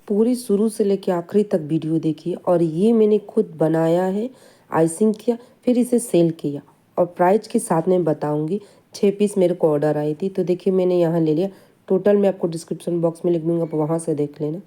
पूरी शुरू से लेके आखिरी तक वीडियो देखिए। और ये मैंने खुद बनाया है, आइसिंग किया, फिर इसे सेल किया और प्राइस के साथ में बताऊंगी। 6 पीस मेरे को ऑर्डर आई थी, तो देखिए मैंने यहाँ ले लिया। टोटल मैं आपको डिस्क्रिप्शन बॉक्स में लिख दूंगा, आप वहाँ से देख लेना।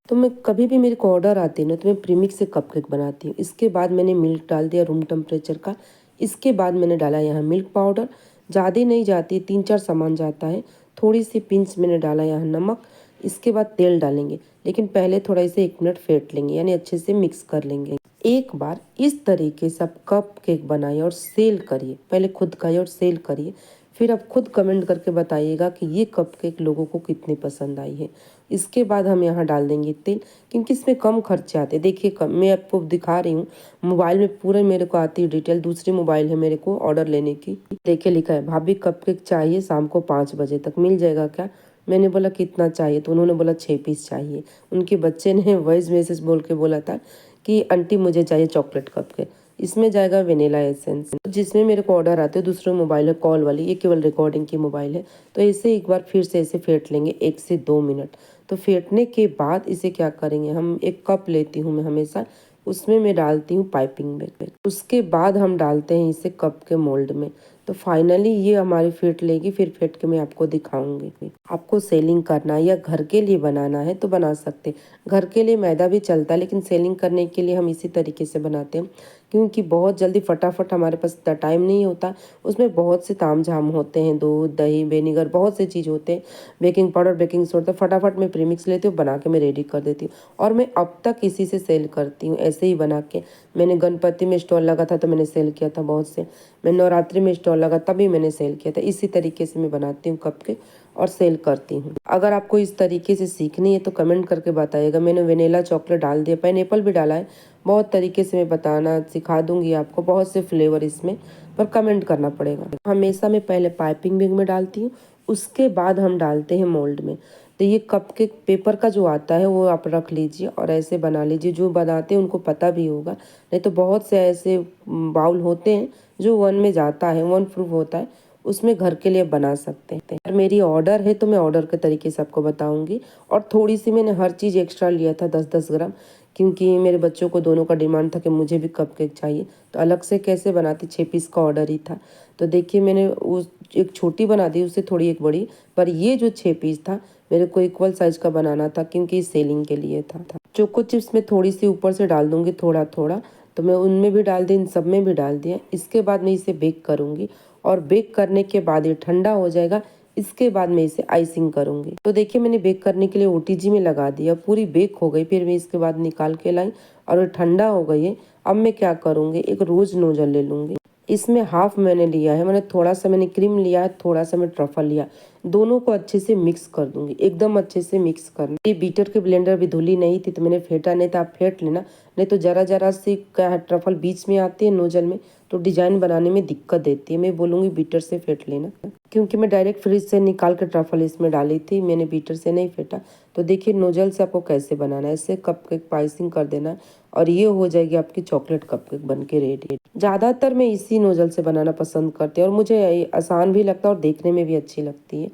तो मैं कभी भी मेरे को ऑर्डर आती है ना, तो मैं प्रीमिक्स से कपकेक बनाती हूँ। इसके बाद मैंने मिल्क डाल दिया रूम टेम्परेचर का। इसके बाद मैंने डाला यहाँ मिल्क पाउडर, ज़्यादा नहीं जाती, 3-4 सामान जाता है। थोड़ी सी पिंच मैंने डाला यहाँ नमक। इसके बाद तेल डालेंगे, लेकिन पहले थोड़ा इसे 1 मिनट फेंट लेंगे, यानी अच्छे से मिक्स कर लेंगे। एक बार इस तरीके से आप कप केक बनाइए और सेल करिए। पहले खुद खाइए और सेल करिए, फिर आप खुद कमेंट करके बताइएगा कि ये कप केक लोगों को कितनी पसंद आई है। इसके बाद हम यहाँ डाल देंगे तेल, क्योंकि इसमें कम खर्चे आते हैं। देखिए मैं आपको दिखा रही हूँ, मोबाइल में पूरे मेरे को आती है डिटेल। दूसरी मोबाइल है मेरे को ऑर्डर लेने की। देखिए लिखा है भाभी कप केक चाहिए शाम को 5 बजे तक, मिल जाएगा क्या? मैंने बोला कितना चाहिए, तो उन्होंने बोला 6 पीस चाहिए। उनके बच्चे ने वॉइस मैसेज बोल के बोला था कि आंटी मुझे चाहिए चॉकलेट कप केक। इसमें जाएगा वेनिला एसेंस। जिसमें मेरे को ऑर्डर आते हैं, दूसरी मोबाइल है कॉल वाली, ये केवल रिकॉर्डिंग की मोबाइल है। तो इसे एक बार फिर से ऐसे फेंट लेंगे 1 से 2 मिनट। तो फेंटने के बाद इसे क्या करेंगे, हम एक कप लेती हूँ मैं हमेशा, उसमें मैं डालती हूँ पाइपिंग बैग। उसके बाद हम डालते हैं इसे कप के मोल्ड में। तो फाइनली ये हमारी फेंट लेगी, फिर फेंट के मैं आपको दिखाऊंगी। आपको सेलिंग करना या घर के लिए बनाना है तो बना सकते। घर के लिए मैदा भी चलता है, लेकिन सेलिंग करने के लिए हम इसी तरीके से बनाते हैं, क्योंकि बहुत जल्दी फटाफट हमारे पास इतना टाइम नहीं होता। उसमें बहुत से तामझाम होते हैं, दूध दही विनेगर बहुत से चीज़ होते हैं, बेकिंग पाउडर बेकिंग सोडा। फटाफट मैं प्रीमिक्स लेती हूँ, बना के मैं रेडी कर देती हूँ और मैं अब तक इसी से सेल करती हूँ, ऐसे ही बना के। मैंने गणपति में स्टॉल लगा था तो मैंने सेल किया था बहुत से। मैं नवरात्रि में स्टॉल लगा तभी मैंने सेल किया था। इसी तरीके से मैं बनाती हूँ कप के और सेल करती हूँ। अगर आपको इस तरीके से सीखनी है तो कमेंट करके बताइएगा। मैंने वेनिला चॉकलेट डाल दिया, पाइनएप्पल भी डाला है। बहुत तरीके से मैं बताना सिखा दूंगी आपको, बहुत से फ्लेवर इसमें, पर कमेंट करना पड़ेगा। हमेशा मैं पहले पाइपिंग बैग में डालती हूँ, उसके बाद हम डालते हैं मोल्ड में। तो ये कप के पेपर का जो आता है वो आप रख लीजिए और ऐसे बना लीजिए। जो बनाते हैं उनको पता भी होगा, नहीं तो बहुत से ऐसे बाउल होते हैं जो 1 में जाता है, 1 प्रूफ होता है, उसमें घर के लिए बना सकते हैं। अगर मेरी ऑर्डर है तो मैं ऑर्डर के तरीके से आपको बताऊंगी। और थोड़ी सी मैंने हर चीज़ एक्स्ट्रा लिया था 10-10 ग्राम, क्योंकि मेरे बच्चों को दोनों का डिमांड था कि मुझे भी कपकेक चाहिए। तो अलग से कैसे बनाती, 6 पीस का ऑर्डर ही था। तो देखिए मैंने उस एक छोटी बना दी, उससे थोड़ी एक बड़ी, पर ये जो 6 पीस था मेरे को इक्वल साइज का बनाना था, क्योंकि सेलिंग के लिए था। चोको चिप्स में थोड़ी सी ऊपर से डाल दूंगी, थोड़ा थोड़ा, तो मैं उनमें भी डाल दी, इन सब में भी डाल दिया। इसके बाद मैं इसे बेक करूंगी और बेक करने के बाद ये ठंडा हो जाएगा। इसके बाद मैं इसे आइसिंग करूंगी। तो देखिए मैंने बेक करने के लिए ओटीजी में लगा दिया, पूरी बेक हो गई। फिर मैं इसके बाद निकाल के लाई और ठंडा हो गई है। अब मैं क्या करूंगी, एक रोज नोजल ले लूंगी। इसमें हाफ मैंने लिया है, मैंने थोड़ा सा मैंने क्रीम लिया है, थोड़ा सा मैं ट्रफल लिया। दोनों को अच्छे से मिक्स कर दूंगी, एकदम अच्छे से मिक्स करना। ये बीटर के ब्लेंडर भी धुली नहीं थी तो मैंने फेंटा नहीं था, आप फेंट लेना, नहीं तो जरा जरा सी क्या है, ट्रफल बीच में आती है नोजल में, तो डिजाइन बनाने में दिक्कत देती है। मैं बोलूँगी बीटर से फेंट लेना, क्योंकि मैं डायरेक्ट फ्रिज से निकाल के ट्रफल इसमें डाली थी, मैंने बीटर से नहीं फेंटा। तो देखिए नोजल से आपको कैसे बनाना है, ऐसे कपकेक पाइसिंग कर देना है और ये हो जाएगी आपकी चॉकलेट कपकेक बन के रेडी। ज़्यादातर मैं इसी नोजल से बनाना पसंद करती हूँ और मुझे आसान भी लगता है और देखने में भी अच्छी लगती है।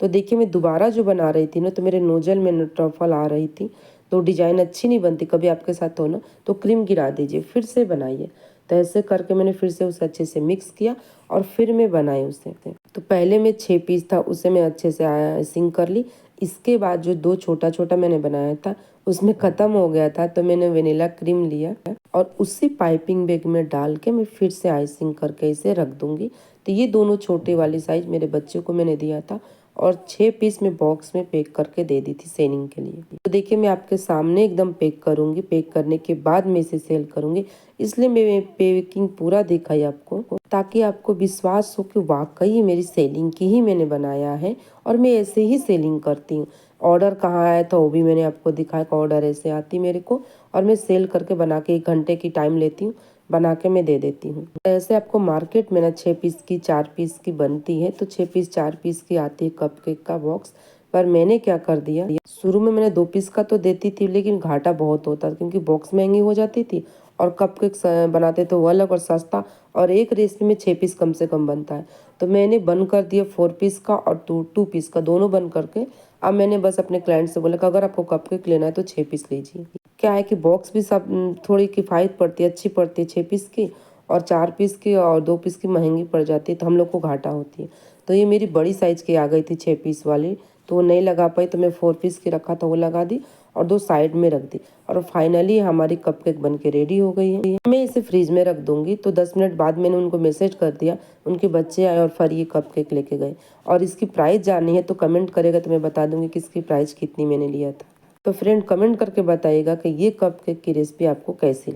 तो देखिए मैं दोबारा जो बना रही थी ना, तो मेरे नोजल में ट्रफल आ रही थी, तो डिजाइन अच्छी नहीं बनती। कभी आपके साथ हो ना तो क्रीम गिरा दीजिए, फिर से बनाइए। तो ऐसे करके मैंने फिर से उसे अच्छे से मिक्स किया और फिर मैं बनाई उसे। तो पहले में 6 पीस था, उसे मैं अच्छे से आइसिंग कर ली। इसके बाद जो 2 छोटा छोटा मैंने बनाया था उसमें ख़त्म हो गया था, तो मैंने वेनिला क्रीम लिया और उसी पाइपिंग बैग में डाल के मैं फिर से आइसिंग करके इसे रख दूंगी। तो ये दोनों छोटे वाली साइज मेरे बच्चे को मैंने दिया था और 6 पीस में बॉक्स में पैक करके दे दी थी सेलिंग के लिए। तो देखिए मैं आपके सामने एकदम पैक करूंगी, पैक करने के बाद मैं इसे सेल करूंगी, इसलिए मैं पैकिंग पूरा दिखाई आपको, ताकि आपको विश्वास हो कि वाकई मेरी सेलिंग की ही मैंने बनाया है और मैं ऐसे ही सेलिंग करती हूँ। ऑर्डर कहाँ आया था वो भी मैंने आपको दिखाया, ऑर्डर ऐसे आती मेरे को और मैं सेल करके बना के 1 घंटे की टाइम लेती हूँ, बना के मैं दे देती हूँ। ऐसे आपको मार्केट में ना 6 पीस की 4 पीस की बनती है, तो 6 पीस 4 पीस की आती है कपकेक का बॉक्स। पर मैंने क्या कर दिया, शुरू में मैंने 2 पीस का तो देती थी, लेकिन घाटा बहुत होता था क्योंकि बॉक्स महंगी हो जाती थी और कपकेक बनाते तो वो अलग और सस्ता, और एक रेसिपी में 6 पीस कम से कम बनता है। तो मैंने बंद कर दिया 4 पीस का और 2 पीस का, दोनों बंद करके अब मैंने बस अपने क्लाइंट से बोला कि अगर आपको कपकेक लेना है तो 6 पीस लीजिए। क्या है कि बॉक्स भी सब थोड़ी किफ़ायत पड़ती है, अच्छी पड़ती है 6 पीस की, और 4 पीस की और 2 पीस की महंगी पड़ जाती है, तो हम लोग को घाटा होती है। तो ये मेरी बड़ी साइज़ की आ गई थी 6 पीस वाली, तो वो नहीं लगा पाई, तो मैं 4 पीस की रखा था वो लगा दी और 2 साइड में रख दी, और फाइनली हमारी कपकेक बन के रेडी हो गई है। मैं इसे फ्रिज में रख दूंगी। तो 10 मिनट बाद मैंने उनको मैसेज कर दिया, उनके बच्चे आए और फिर ये कपकेक लेके गए। और इसकी प्राइस जाननी है तो कमेंट करेगा तो मैं बता दूंगी कि इसकी प्राइस कितनी मैंने लिया था। तो फ्रेंड कमेंट करके बताइएगा कि ये कपकेक की रेसिपी आपको कैसी